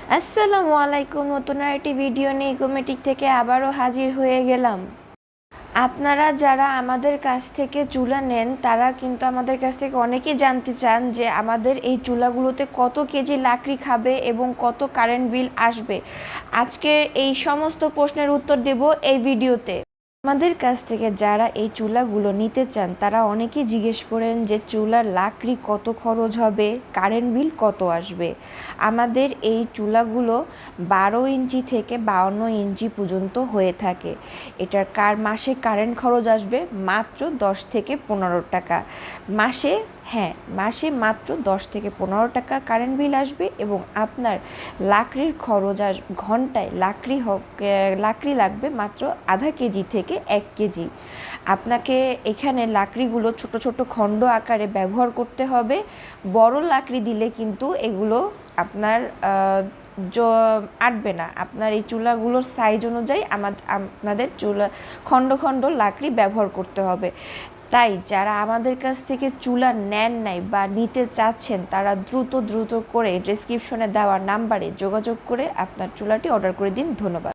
আসসালামু আলাইকুম। নতুন আরেকটি ভিডিও নিয়ে কমেটিক থেকে আবারও হাজির হয়ে গেলাম। আপনারা যারা আমাদের কাছ থেকে চুলা নেন তারা কিন্তু আমাদের কাছ থেকে অনেকেই জানতে চান যে আমাদের এই চুলাগুলোতে কত কেজি লাকড়ি খাবে এবং কত কারেন্ট বিল আসবে। আজকে এই সমস্ত প্রশ্নের উত্তর দেব এই ভিডিওতে। আমাদের কাছ থেকে যারা এই চুলাগুলো নিতে চান তারা অনেকেই জিজ্ঞেস করেন যে চুলার লাকড়ি কত খরচ হবে, কারেন্ট বিল কত আসবে। আমাদের এই চুলাগুলো 12 ইঞ্চি থেকে 52 ইঞ্চি পর্যন্ত হয়ে থাকে। এটার মাসে কারেন্ট খরচ আসবে মাত্র 10 থেকে 15 টাকা মাসে। হ্যাঁ, মাসে মাত্র 10 থেকে 15 টাকা কারেন্ট বিল আসবে এবং আপনার লাকড়ির খরচ ঘন্টায় লাকড়ি লাগবে মাত্র আধা কেজি থেকে 1 কেজি। আপনাকে এখানে লাকড়িগুলো ছোট ছোট খণ্ড আকারে ব্যবহার করতে হবে। বড় লাকড়ি দিলে কিন্তু এগুলো আপনার আটবে না। আপনার এই চুলাগুলোর সাইজ অনুযায়ী আপনাদের খণ্ড খণ্ড লাকড়ি ব্যবহার করতে হবে। তাই যারা আমাদের কাছ থেকে চুলা নেন নাই বা নিতে চাচ্ছেন তারা দ্রুত করে ডেসক্রিপশনে দেওয়া নাম্বারে যোগাযোগ করে আপনার চুলাটি অর্ডার করে দিন। ধন্যবাদ।